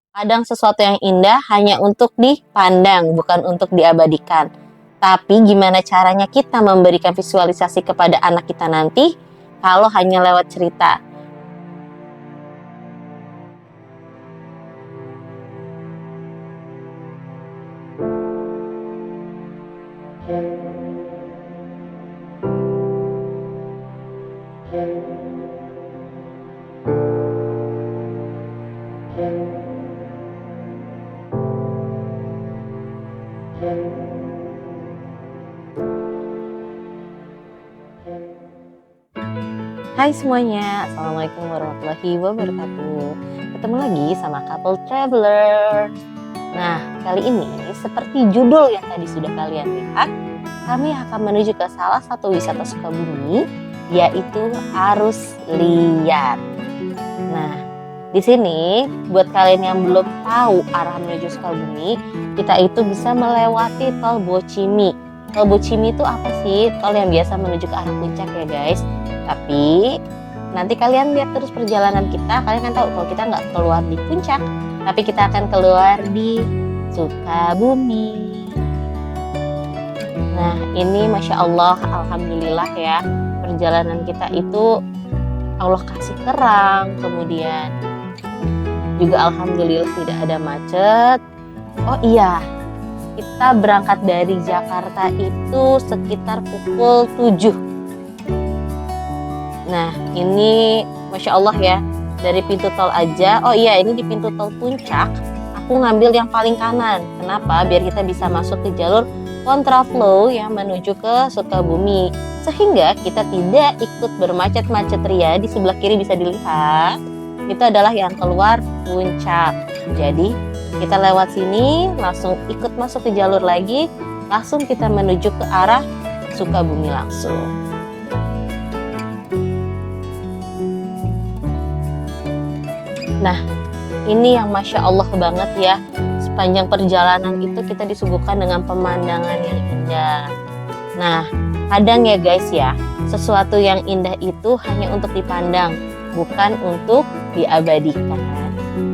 Kadang sesuatu yang indah hanya untuk dipandang, bukan untuk diabadikan. Tapi gimana caranya kita memberikan visualisasi kepada anak kita nanti kalau hanya lewat cerita? Hai semuanya, Assalamualaikum warahmatullahi wabarakatuh. Ketemu lagi sama Couple Traveler. Nah, kali ini seperti judul yang tadi sudah kalian lihat, kami akan menuju ke salah satu wisata Sukabumi, yaitu Arus Liar. Nah, di sini buat kalian yang belum tahu arah menuju Sukabumi, kita itu bisa melewati Tol Bocimi. Tol Bocimi itu apa sih? Tol yang biasa menuju ke arah puncak ya guys. Tapi nanti kalian lihat terus perjalanan kita, kalian kan tahu kalau kita nggak keluar di puncak, tapi kita akan keluar di Sukabumi. Nah, ini Masya Allah, Alhamdulillah ya, perjalanan kita itu Allah kasih terang, kemudian juga Alhamdulillah tidak ada macet. Oh iya, kita berangkat dari Jakarta itu sekitar pukul 7. Nah, ini Masya Allah ya, dari pintu tol aja. Oh iya, ini di pintu tol puncak, aku ngambil yang paling kanan. Kenapa? Biar kita bisa masuk ke jalur kontraflow yang menuju ke Sukabumi. Sehingga kita tidak ikut bermacet-macet ria. Di sebelah kiri bisa dilihat, itu adalah yang keluar puncak. Jadi, kita lewat sini, langsung ikut masuk ke jalur lagi, langsung kita menuju ke arah Sukabumi langsung. Nah, ini yang Masya Allah banget ya. Sepanjang perjalanan itu kita disuguhkan dengan pemandangan yang indah. Nah, kadang ya guys ya, sesuatu yang indah itu hanya untuk dipandang, bukan untuk diabadikan.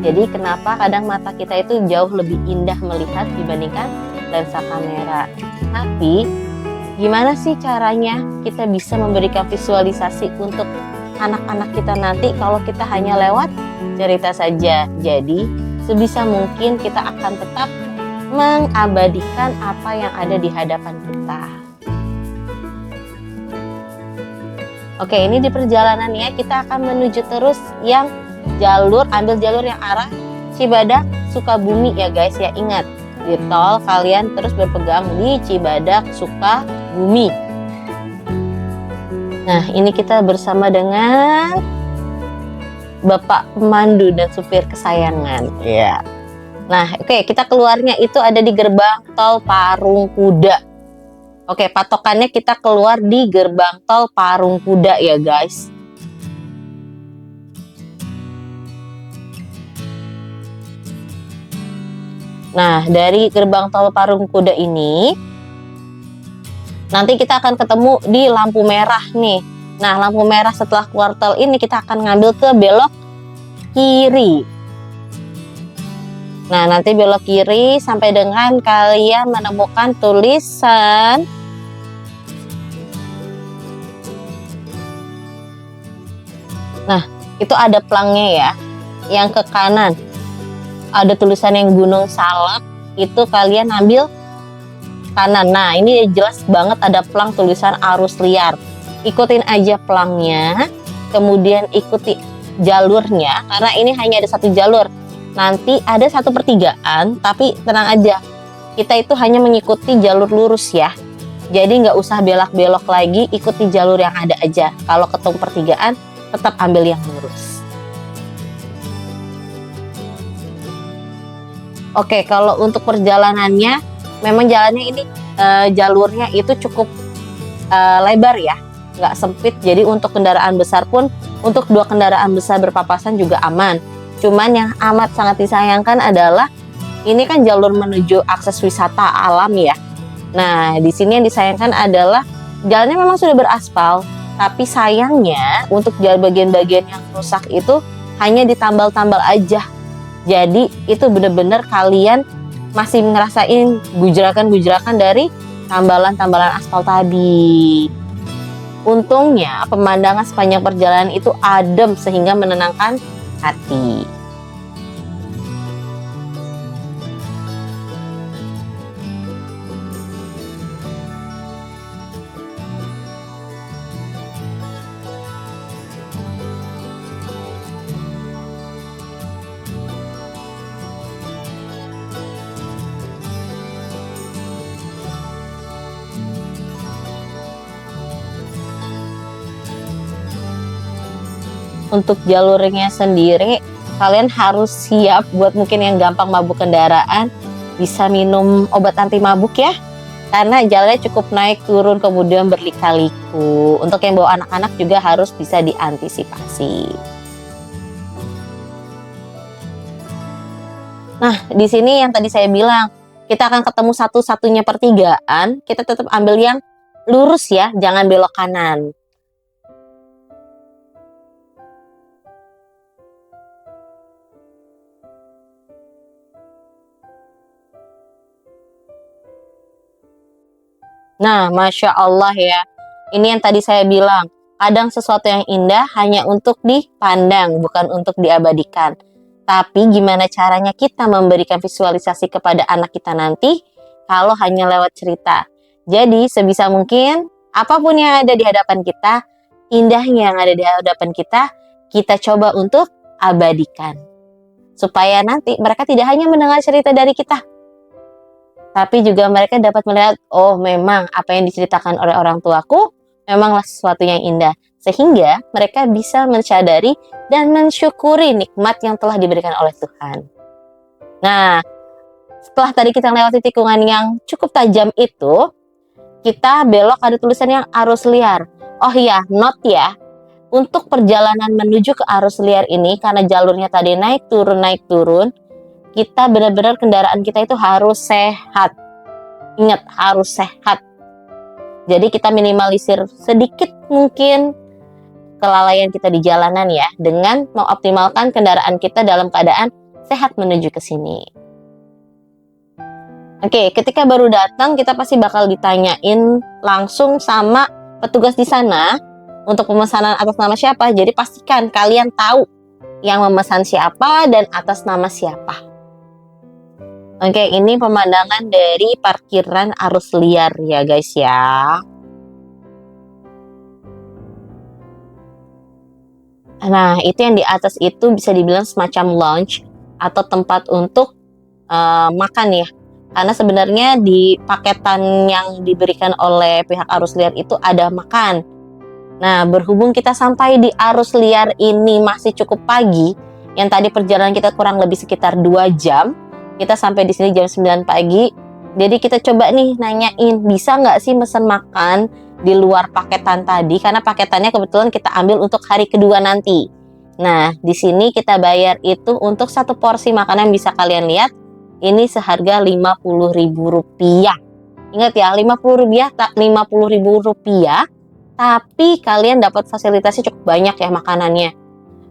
Jadi kenapa kadang mata kita itu jauh lebih indah melihat dibandingkan lensa kamera. Tapi, gimana sih caranya kita bisa memberikan visualisasi untuk anak-anak kita nanti kalau kita hanya lewat cerita saja? Jadi sebisa mungkin kita akan tetap mengabadikan apa yang ada di hadapan kita. Oke, ini di perjalanannya kita akan menuju terus yang ambil jalur yang arah Cibadak Sukabumi ya guys ya. Ingat, di tol kalian terus berpegang di Cibadak Sukabumi. Nah, ini kita bersama dengan Bapak pemandu dan supir kesayangan. Ya. Nah, oke, kita keluarnya itu ada di gerbang tol Parung Kuda. Oke, patokannya kita keluar di gerbang tol Parung Kuda ya, guys. Nah, dari gerbang tol Parung Kuda ini nanti kita akan ketemu di lampu merah nih. Nah, lampu merah setelah keluar tol ini kita akan ngambil ke belok kiri. Nah, nanti belok kiri sampai dengan kalian menemukan tulisan nah, itu ada pelangnya ya. Yang ke kanan ada tulisan yang Gunung Salak, itu kalian ambil kanan. Nah, ini jelas banget ada pelang tulisan Arus Liar. Ikutin aja pelangnya, kemudian ikuti jalurnya, karena ini hanya ada satu jalur. Nanti ada satu pertigaan, tapi tenang aja, kita itu hanya mengikuti jalur lurus ya. Jadi nggak usah belok-belok lagi, ikuti jalur yang ada aja. Kalau ketemu pertigaan, tetap ambil yang lurus. Oke, kalau untuk perjalanannya, memang jalannya ini jalurnya itu cukup lebar ya, nggak sempit. Jadi untuk kendaraan besar pun, untuk dua kendaraan besar berpapasan juga aman. Cuman yang amat sangat disayangkan adalah ini kan jalur menuju akses wisata alam ya. Nah, di sini yang disayangkan adalah jalannya memang sudah beraspal, tapi sayangnya untuk bagian-bagian yang rusak itu hanya ditambal-tambal aja. Jadi itu bener-bener kalian masih ngerasain gujrakan-gujrakan dari tambalan-tambalan aspal tadi. Untungnya pemandangan sepanjang perjalanan itu adem sehingga menenangkan hati. Untuk jalurnya sendiri, kalian harus siap buat mungkin yang gampang mabuk kendaraan, bisa minum obat anti mabuk ya. Karena jalannya cukup naik turun kemudian berlika-liku. Untuk yang bawa anak-anak juga harus bisa diantisipasi. Nah, di sini yang tadi saya bilang, kita akan ketemu satu-satunya pertigaan, kita tetap ambil yang lurus ya, jangan belok kanan. Nah, Masya Allah ya. Ini yang tadi saya bilang. Kadang sesuatu yang indah hanya untuk dipandang, bukan untuk diabadikan. Tapi gimana caranya kita memberikan visualisasi kepada anak kita nanti kalau hanya lewat cerita. Jadi sebisa mungkin apapun yang ada di hadapan kita, indahnya yang ada di hadapan kita coba untuk abadikan. Supaya nanti mereka tidak hanya mendengar cerita dari kita, tapi juga mereka dapat melihat, oh memang apa yang diceritakan oleh orang tuaku memanglah sesuatu yang indah. Sehingga mereka bisa mensadari dan mensyukuri nikmat yang telah diberikan oleh Tuhan. Nah, setelah tadi kita lewati tikungan yang cukup tajam itu, kita belok ada tulisan yang arus liar. Oh iya, note ya, untuk perjalanan menuju ke arus liar ini, karena jalurnya tadi naik turun, kita benar-benar kendaraan kita itu harus sehat. Ingat, harus sehat. Jadi kita minimalisir sedikit mungkin kelalaian kita di jalanan ya, dengan mengoptimalkan kendaraan kita dalam keadaan sehat menuju ke sini. Oke, ketika baru datang kita pasti bakal ditanyain langsung sama petugas di sana untuk pemesanan atas nama siapa. Jadi pastikan kalian tahu yang memesan siapa dan atas nama siapa. Oke, ini pemandangan dari parkiran arus liar ya guys ya. Nah, itu yang di atas itu bisa dibilang semacam lounge atau tempat untuk makan ya. Karena sebenarnya di paketan yang diberikan oleh pihak arus liar itu ada makan. Nah, berhubung kita sampai di arus liar ini masih cukup pagi, yang tadi perjalanan kita kurang lebih sekitar 2 jam, kita sampai di sini jam 9 pagi. Jadi kita coba nih nanyain, bisa nggak sih mesen makan di luar paketan tadi? Karena paketannya kebetulan kita ambil untuk hari kedua nanti. Nah, di sini kita bayar itu untuk satu porsi makanan bisa kalian lihat. Ini seharga Rp50.000. Ingat ya, Rp50.000, tapi kalian dapat fasilitasnya cukup banyak ya makanannya.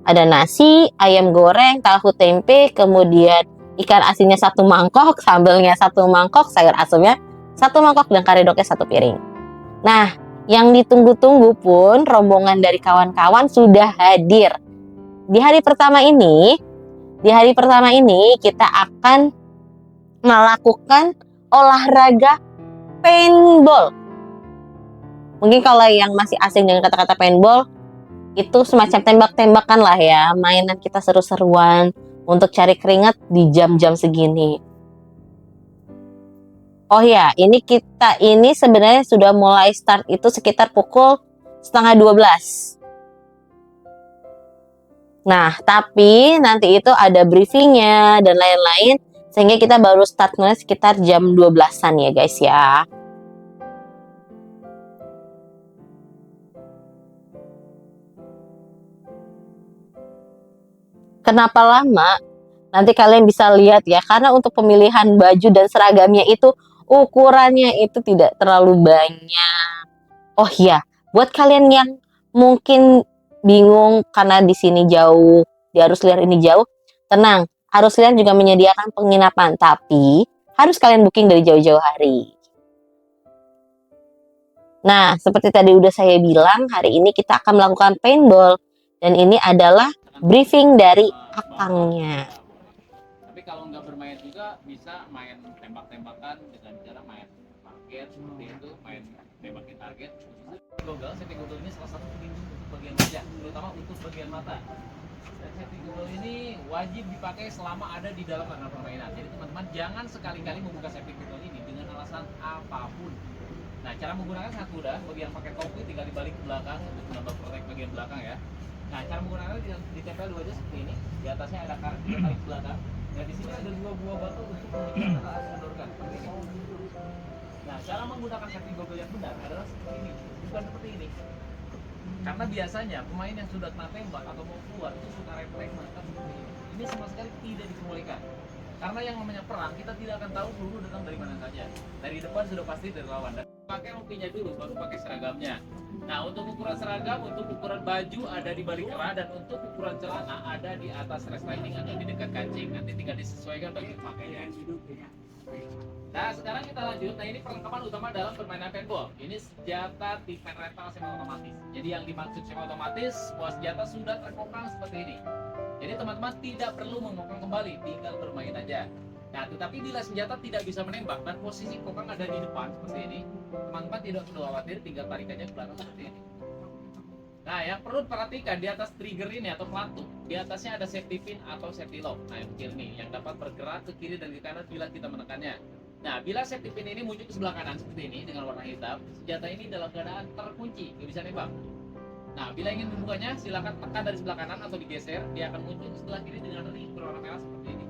Ada nasi, ayam goreng, tahu tempe, kemudian ikan asinnya 1 mangkok, sambelnya 1 mangkok, sayur asemnya 1 mangkok, dan karedoknya 1 piring. Nah, yang ditunggu-tunggu pun rombongan dari kawan-kawan sudah hadir. Di hari pertama ini kita akan melakukan olahraga paintball. Mungkin kalau yang masih asing dengan kata-kata paintball, itu semacam tembak-tembakan lah ya, mainan kita seru-seruan untuk cari keringat di jam-jam segini. Oh ya, kita sebenarnya sudah mulai start itu sekitar pukul 11:30. Nah, tapi nanti itu ada briefingnya dan lain-lain, sehingga kita baru start mulai sekitar jam 12-an ya guys ya. Kenapa lama? Nanti kalian bisa lihat ya, karena untuk pemilihan baju dan seragamnya itu ukurannya itu tidak terlalu banyak. Oh iya, buat kalian yang mungkin bingung karena di sini jauh, di arus liar ini jauh, tenang, harus kalian juga menyediakan penginapan, tapi harus kalian booking dari jauh-jauh hari. Nah, seperti tadi udah saya bilang, hari ini kita akan melakukan paintball. Dan ini adalah briefing dari akangnya. Tapi kalau nggak bermain juga bisa main tembak-tembakan dengan cara main target seperti itu, main tembakin target. Google, safety Google ini salah satu pelindung untuk bagian wajah, terutama untuk bagian mata. Dan safety Google ini wajib dipakai selama ada di dalam arena permainan. Jadi teman-teman jangan sekali-kali membuka safety Google ini dengan alasan apapun. Nah, cara menggunakan sangat mudah. Bagi yang pakai topi tinggal dibalik ke belakang untuk menambah protek bagian belakang ya. Nah, cara menggunakannya ditempel dua aja seperti ini. Di atasnya ada karet, kita tarik ke belakang. Nah, di sini ada dua buah batu untuk mengendorkan seperti ini. Nah, cara menggunakan safety Google yang benar adalah seperti ini, bukan seperti ini. Karena biasanya pemain yang sudah kena tembak atau mau keluar itu suka refleks mata seperti ini. Ini sama sekali tidak diperbolehkan. Karena yang namanya perang, kita tidak akan tahu peluru datang dari mana saja. Dari depan sudah pasti dari lawan. Dan pakai rompinya dulu, baru pakai seragamnya. Nah, untuk ukuran seragam, untuk ukuran baju ada di balik kerah, dan untuk ukuran celana ada di atas resleting atau di dekat kancing. Nanti tinggal disesuaikan bagi pakaian. Nah, sekarang kita lanjut. Nah, ini perlengkapan utama dalam permainan paintball. Ini senjata tipe rental semi otomatis. Jadi yang dimaksud semi otomatis, semua senjata sudah terkokang seperti ini. Jadi teman-teman tidak perlu mengokang kembali, tinggal bermain aja. Nah, tetapi bila senjata tidak bisa menembak dan posisi kokang ada di depan seperti ini, teman-teman tidak perlu khawatir, tinggal tarik aja ke belakang seperti ini. Nah, yang perlu perhatikan di atas trigger ini atau pelatuk, di atasnya ada safety pin atau safety lock. Nah, yang kecil nih, yang dapat bergerak ke kiri dan ke kanan bila kita menekannya. Nah, bila safety pin ini muncul ke sebelah kanan seperti ini dengan warna hitam, senjata ini dalam keadaan terkunci, nggak bisa nembak. Nah, bila ingin membukanya, silakan tekan dari sebelah kanan atau digeser, dia akan muncul ke sebelah kiri dengan ring berwarna merah seperti ini.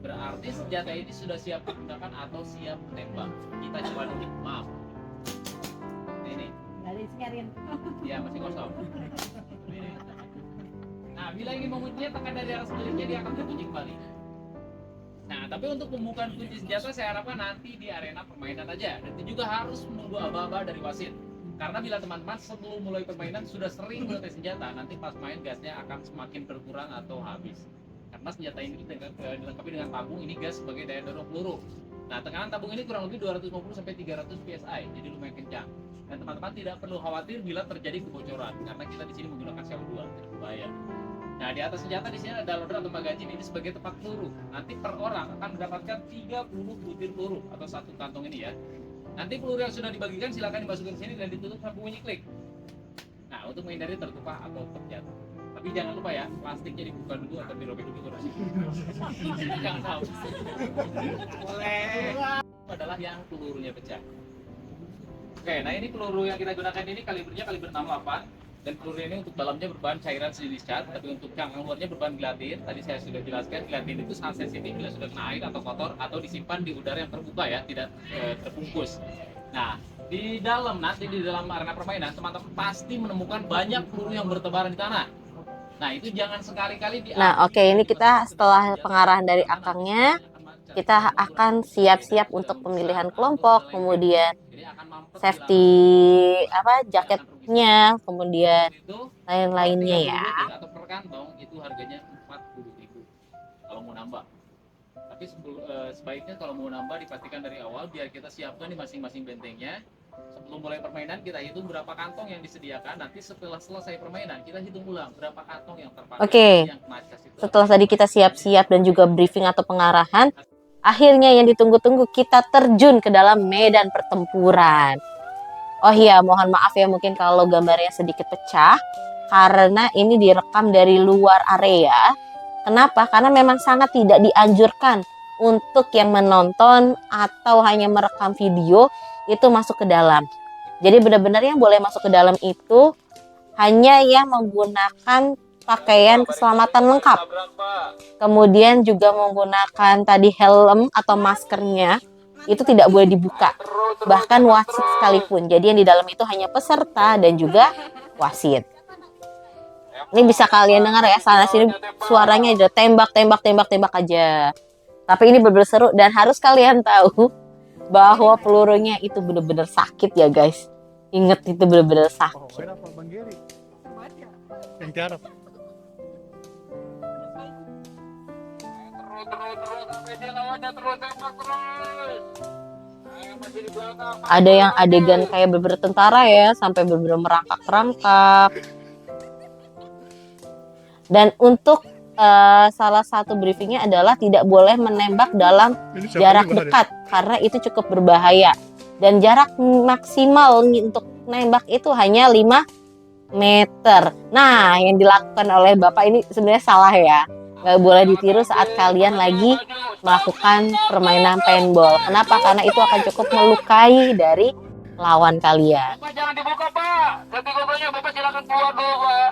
Berarti senjata ini sudah siap digunakan atau siap menembak. Kita coba dulu, maaf. Ini. Ya, masih kosong. Ini. Nah, bila ingin menguncinya, tekan dari arah sebaliknya, dia akan terkunci kembali. Nah, tapi untuk pembukaan kunci senjata saya harapkan nanti di arena permainan aja. Dan itu juga harus menunggu aba-aba dari wasit. Karena bila teman-teman sebelum mulai permainan sudah sering memakai senjata, nanti pas main gasnya akan semakin berkurang atau habis. Karena senjata ini dilengkapi dengan tabung, ini gas sebagai daya dorong peluru. Nah, tekanan tabung ini kurang lebih 250 sampai 300 PSI, jadi lumayan kencang. Dan teman-teman tidak perlu khawatir bila terjadi kebocoran, karena kita di sini menggunakan CO2, jadi berbahaya. Nah, di atas senjata di sini ada loader atau magazine, ini sebagai tempat peluru. Nanti per orang akan mendapatkan 30 butir peluru atau satu kantong ini ya. Nanti peluru yang sudah dibagikan silakan dimasukkan ke sini dan ditutup sampai bunyi klik. Nah, untuk menghindari tertumpah atau terjatuh. Tapi jangan lupa ya, plastiknya dibuka dulu atau dirobek dulu. Jangan tahu. Boleh. Adalah yang pelurunya pecah. Oke, nah ini peluru yang kita gunakan ini kalibernya kaliber 68. Dan peluru ini untuk dalamnya berbahan cairan silicat, tapi untuk cangkang luarnya berbahan gelatin. Tadi saya sudah jelaskan, gelatin itu sangat sensitif bila sudah kena air atau kotor atau disimpan di udara yang terbuka ya, tidak terbungkus. Nah, di dalam arena permainan, teman-teman pasti menemukan banyak peluru yang bertebaran di tanah. Nah, itu jangan sekali-kali Nah, oke, ini kita setelah pengarahan dari akangnya, kita akan siap-siap untuk pemilihan kelompok, kemudian safety jaketnya, kemudian lain-lainnya ya. Atau per kantong itu harganya 40.000 kalau mau nambah. Tapi sebaiknya kalau mau nambah dipastikan dari awal biar kita siapkan di masing-masing bentengnya. Sebelum mulai permainan kita hitung berapa kantong yang disediakan. Nanti setelah selesai permainan kita hitung ulang berapa kantong yang terpakai. Oke. Setelah tadi kita siap-siap dan juga briefing atau pengarahan, akhirnya yang ditunggu-tunggu kita terjun ke dalam medan pertempuran. Oh iya, mohon maaf ya mungkin kalau gambarnya sedikit pecah karena ini direkam dari luar area. Kenapa? Karena memang sangat tidak dianjurkan untuk yang menonton atau hanya merekam video itu masuk ke dalam. Jadi benar-benar yang boleh masuk ke dalam itu hanya yang menggunakan pakaian keselamatan lengkap. Kemudian juga menggunakan tadi helm atau maskernya itu tidak boleh dibuka. Bahkan wasit sekalipun. Jadi yang di dalam itu hanya peserta dan juga wasit. Ini bisa kalian dengar ya, sana sini suaranya udah tembak aja. Tapi ini benar-benar seru dan harus kalian tahu bahwa pelurunya itu benar-benar sakit ya guys. Ingat itu benar-benar sakit. Ada yang adegan kayak bener tentara ya, sampai bener merangkak-rangkak. Dan untuk salah satu briefingnya adalah tidak boleh menembak dalam jarak dekat karena itu cukup berbahaya. Dan jarak maksimal untuk nembak itu hanya 5 meter. Nah, yang dilakukan oleh Bapak ini sebenarnya salah ya. Nggak boleh ditiru saat kalian lagi melakukan permainan paintball. Kenapa? Karena itu akan cukup melukai dari lawan kalian. Bapak jangan dibuka, Pak. Ganti kotonya, Bapak silakan keluar dulu, Pak.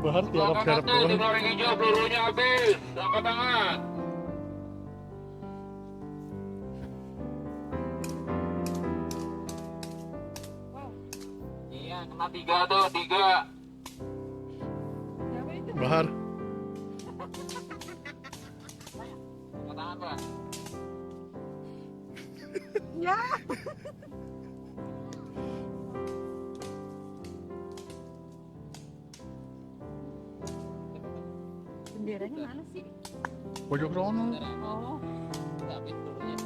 Bahar tiarap tiarap Di goreng hijau, pelurunya habis. Angkat tangan. Iya, kena 3 tuh, 3. Bahar. Angkat tangan, Pak. Benderanya mana sih? Pojok rono. Oh, Habis pelurunya.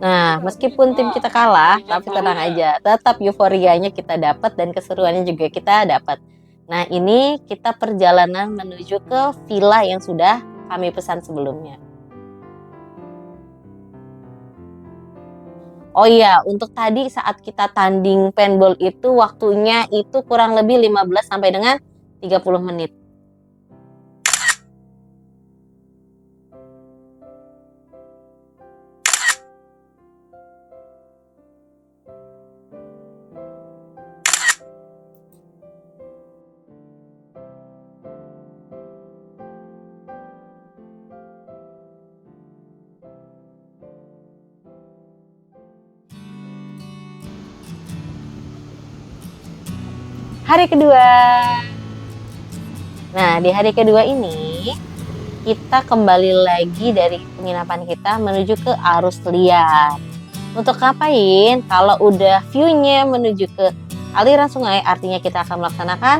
Nah, meskipun tim kita kalah, tapi tenang aja, tetap euforianya kita dapat dan keseruannya juga kita dapat. Nah, ini kita perjalanan menuju ke villa yang sudah kami pesan sebelumnya. Oh iya, untuk tadi saat kita tanding paintball itu waktunya itu kurang lebih 15 sampai dengan 30 menit. Hari kedua. Nah, di hari kedua ini kita kembali lagi dari penginapan kita menuju ke arus liar. Untuk ngapain? Kalau udah view-nya menuju ke aliran sungai, artinya kita akan melaksanakan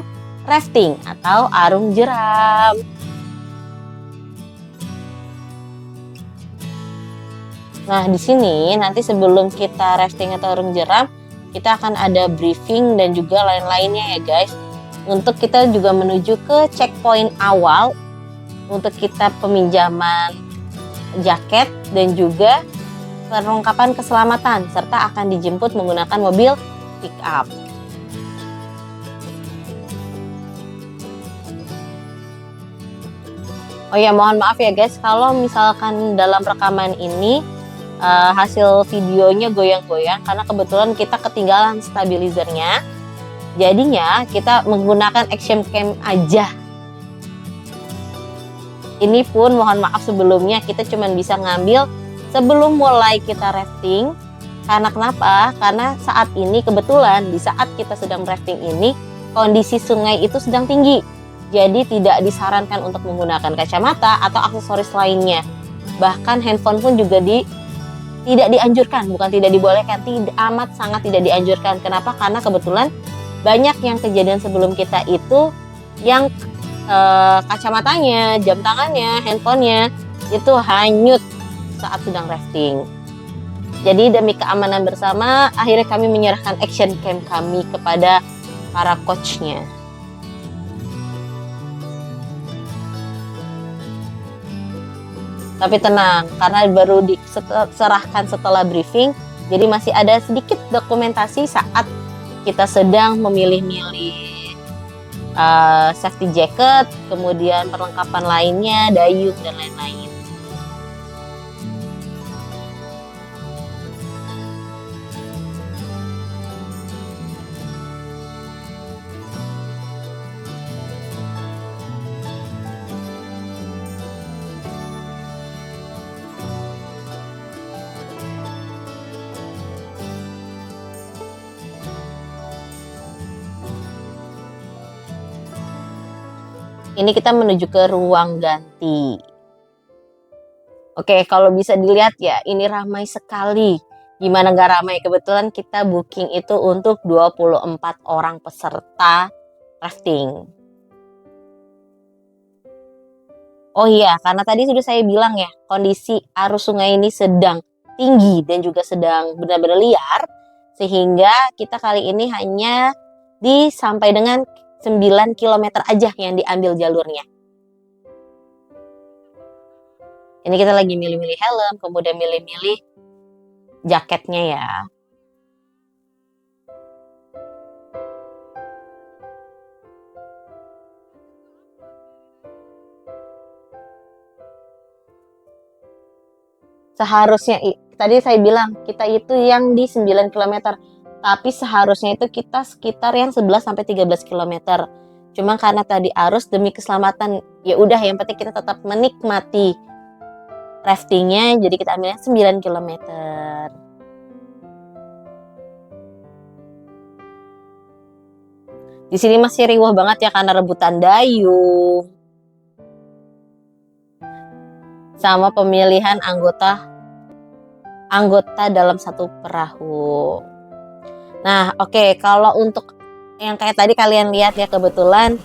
rafting atau arung jeram. Nah, di sini nanti sebelum kita rafting atau arung jeram, kita akan ada briefing dan juga lain-lainnya ya guys. Untuk kita juga menuju ke checkpoint awal untuk kita peminjaman jaket dan juga perlengkapan keselamatan serta akan dijemput menggunakan mobil pick up. Oh ya, mohon maaf ya guys kalau misalkan dalam rekaman ini hasil videonya goyang-goyang karena kebetulan kita ketinggalan stabilizernya. Jadinya kita menggunakan action cam aja. Ini pun mohon maaf sebelumnya, kita cuma bisa ngambil sebelum mulai kita rafting. Karena kenapa? Karena saat ini kebetulan di saat kita sedang rafting ini kondisi sungai itu sedang tinggi. Jadi tidak disarankan untuk menggunakan kacamata atau aksesoris lainnya. Bahkan handphone pun juga tidak dianjurkan, bukan tidak dibolehkan, amat sangat tidak dianjurkan. Kenapa? Karena kebetulan banyak yang kejadian sebelum kita itu yang kacamatanya, jam tangannya, handphonenya itu hanyut saat sedang rafting. Jadi demi keamanan bersama, akhirnya kami menyerahkan action cam kami kepada para coachnya. Tapi tenang, karena baru diserahkan setelah briefing, jadi masih ada sedikit dokumentasi saat kita sedang memilih-milih safety jacket, kemudian perlengkapan lainnya, dayung, dan lain-lain. Ini kita menuju ke ruang ganti. Oke, kalau bisa dilihat ya, ini ramai sekali. Gimana nggak ramai? Kebetulan kita booking itu untuk 24 orang peserta rafting. Oh iya, karena tadi sudah saya bilang ya, kondisi arus sungai ini sedang tinggi dan juga sedang benar-benar liar, sehingga kita kali ini hanya sampai dengan 9 kilometer aja yang diambil jalurnya. Ini kita lagi milih-milih helm, kemudian milih-milih jaketnya ya. Seharusnya tadi saya bilang kita itu yang di 9 kilometer, tapi seharusnya itu kita sekitar yang 11 sampai 13 kilometer. Cuma karena tadi arus demi keselamatan, ya udah yang penting kita tetap menikmati raftingnya, jadi kita ambilnya 9 kilometer. Di sini masih riuh banget ya karena rebutan dayung. Sama pemilihan anggota dalam satu perahu. Nah, oke, kalau untuk yang kayak tadi kalian lihat ya, kebetulan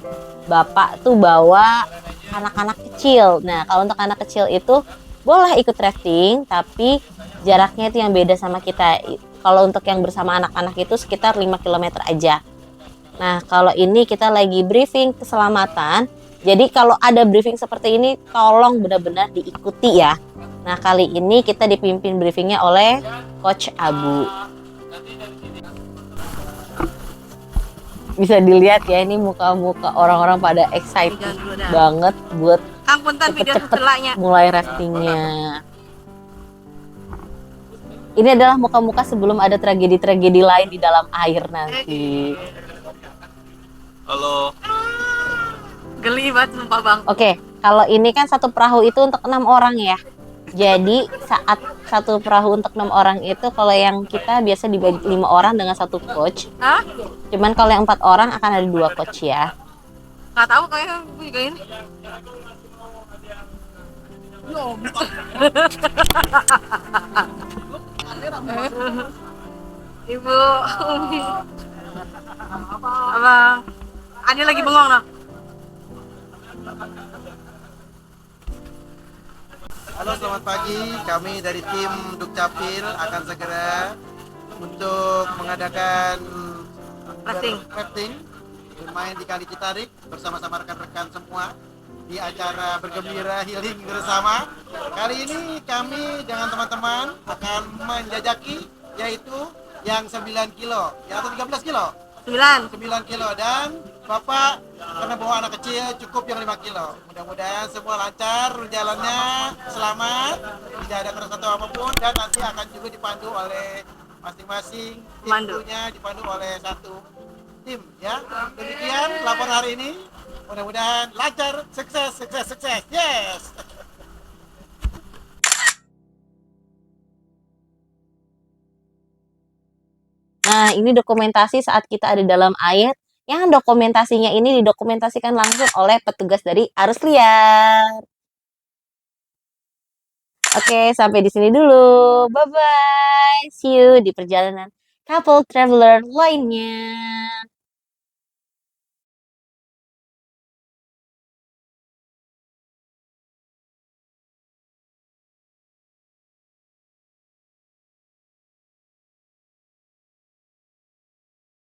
Bapak tuh bawa anak-anak kecil. Nah, kalau untuk anak kecil itu boleh ikut rafting, tapi jaraknya itu yang beda sama kita. Kalau untuk yang bersama anak-anak itu sekitar 5 km aja. Nah, kalau ini kita lagi briefing keselamatan. Jadi kalau ada briefing seperti ini, tolong benar-benar diikuti ya. Nah, kali ini kita dipimpin briefingnya oleh Coach Abu. Bisa dilihat ya, ini muka-muka orang-orang pada excited banget buat cepet-cepet mulai raftingnya. Ini adalah muka-muka sebelum ada tragedi-tragedi lain di dalam air nanti. Halo. Geli banget sumpah bang. Oke, kalau ini kan satu perahu itu untuk 6 orang ya. Jadi saat satu perahu untuk 6 orang itu, kalau yang kita biasa dibagi 5 orang dengan satu coach. Hah? Cuman kalau yang 4 orang akan ada 2 coach ya. Gak tahu kayaknya gue juga ini. Ibu Umi. Abang. Ani lagi bengong noh. Halo, selamat pagi. Kami dari tim Dukcapil akan segera untuk mengadakan rafting bermain di Kali Citarik bersama-sama rekan-rekan semua di acara bergembira healing bersama. Kali ini kami dengan teman-teman akan menjajaki yaitu yang 9 kilo, ya, atau 13 kilo? 9 kilo, dan Bapak karena bawa anak kecil cukup yang 5 kilo. Mudah-mudahan semua lancar jalannya, selamat, tidak ada kerusakan apapun, dan nanti akan juga dipandu oleh masing-masing timnya, dipandu oleh satu tim ya. Demikian laporan hari ini. Mudah-mudahan lancar, sukses. Yes. Nah, ini dokumentasi saat kita ada dalam air. Yang dokumentasinya ini didokumentasikan langsung oleh petugas dari arus liar. Oke, sampai di sini dulu. Bye-bye. See you di perjalanan couple traveler lainnya.